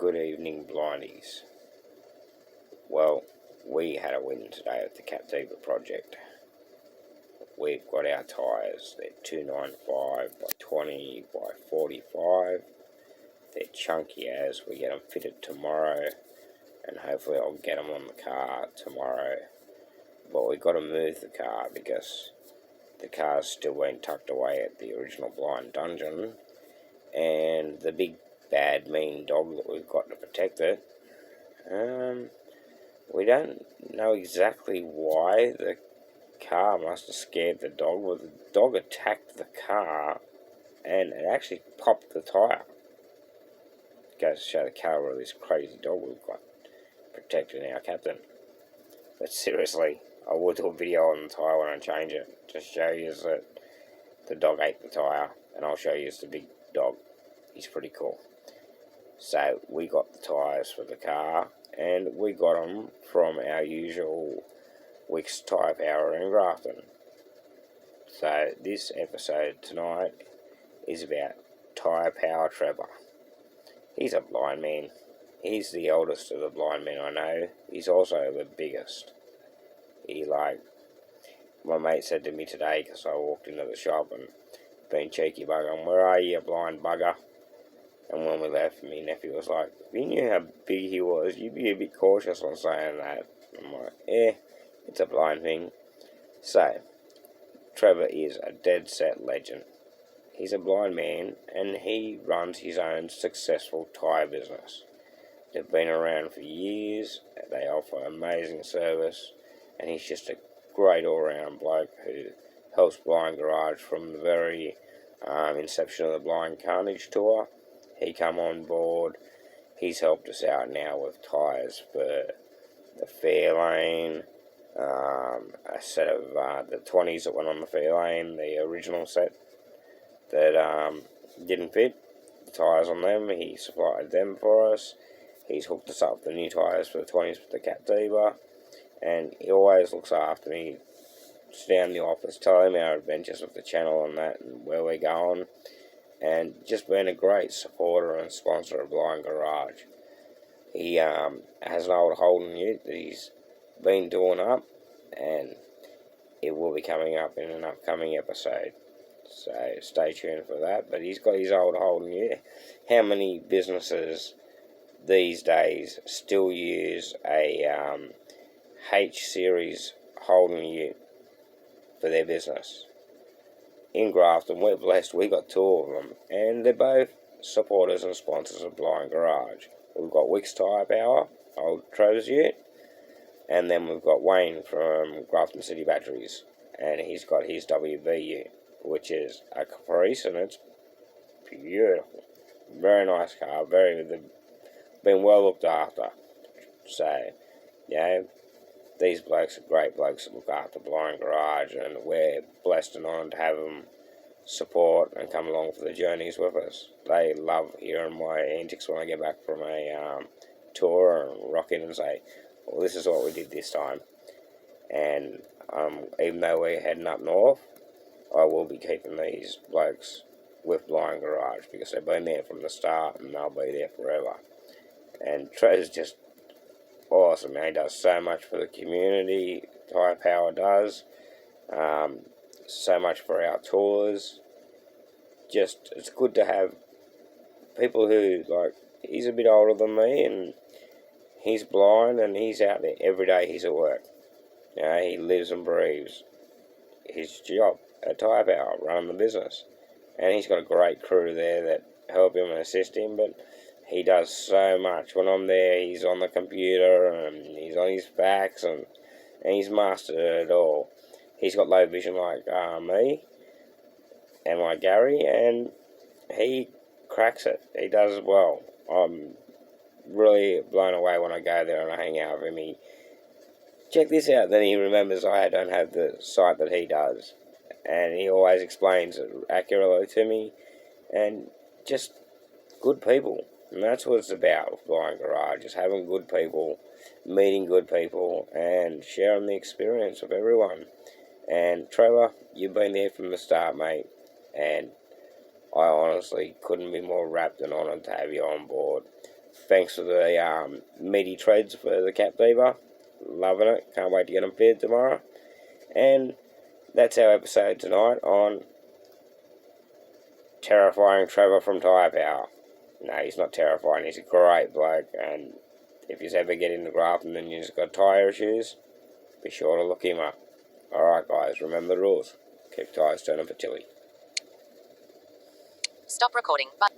Good evening, blindies. Well, we had a win today at the Captiva project. We've got our tyres. They're 295 by 20 by 45. They're chunky as. We get them fitted tomorrow, and hopefully I'll get them on the car tomorrow. But we've got to move the car because the car's still being tucked away at the original blind dungeon, and the big bad mean dog that we've got to protect it, we don't know exactly why. The car must have scared the dog, but the dog attacked the car and it actually popped the tyre. Goes to show the caliber of this crazy dog we've got protecting our captain. But seriously, I will do a video on the tyre when I change it to show you that the dog ate the tyre, and I'll show you the big dog. He's pretty cool. So we got the tyres for the car, and we got them from our usual Tyrepower in Grafton. So this episode tonight is about Tyrepower Trevor. He's a blind man. He's the eldest of the blind men I know. He's also the biggest. My mate said to me today, because I walked into the shop and been cheeky bugging, "Where are you, blind bugger?" And when we left, my nephew was like, "If you knew how big he was, you'd be a bit cautious on saying that." I'm like, it's a blind thing. So, Trevor is a dead set legend. He's a blind man, and he runs his own successful tyre business. They've been around for years, they offer amazing service, and he's just a great all-round bloke who helps Blind Garage from the very inception of the Blind Carnage tour. He come on board. He's helped us out now with tyres for the Fairlane, a set of the 20s that went on the Fairlane, the original set that didn't fit, the tyres on them. He supplied them for us. He's hooked us up with the new tyres for the 20s for the Captiva, and he always looks after me. Sit down in the office, tell him our adventures with the channel and that, and where we're going, and just been a great supporter and sponsor of Blind Garage. He has an old Holden ute that he's been doing up, and it will be coming up in an upcoming episode, so stay tuned for that. But he's got his old Holden ute. How many businesses these days still use a H-series Holden ute for their business? In Grafton, we're blessed. We got two of them, and they're both supporters and sponsors of Blind Garage. We've got Tyrepower, old Trevor's ute, and then we've got Wayne from Grafton City Batteries, and he's got his WB ute, which is a Caprice, and it's beautiful. Very nice car. Been well looked after. So, these blokes are great blokes that look after Blind Garage, and we're blessed and honoured to have them support and come along for the journeys with us. They love hearing my antics when I get back from a tour and rock in and say, "Well, this is what we did this time." And even though we're heading up north, I will be keeping these blokes with Blind Garage because they've been there from the start and they'll be there forever. And Trevor's just awesome, man. He does so much for the community. Tyrepower does so much for our tours. Just, it's good to have people who, he's a bit older than me, and he's blind, and he's out there every day. He's at work. He lives and breathes his job at Tyrepower, running the business, and he's got a great crew there that help him and assist him. But he does so much. When I'm there, he's on the computer, and he's on his fax, and he's mastered it all. He's got low vision like me, and like Gary, and he cracks it. He does well. I'm really blown away when I go there and I hang out with him. He, check this out, then he remembers I don't have the sight that he does, and he always explains it accurately to me, and just good people. And that's what it's about with Blind Garage, just having good people, meeting good people, and sharing the experience with everyone. And Trevor, you've been there from the start, mate, and I honestly couldn't be more rapt and honoured to have you on board. Thanks for the meaty treads for the Captiva. Loving it. Can't wait to get them fed tomorrow. And that's our episode tonight on terrifying Trevor from Tyrepower. No, he's not terrifying. He's a great bloke. And if you ever get into Grafton and you've got tyre issues, be sure to look him up. Alright guys, remember the rules. Keep tyres turning for chili. Stop recording. But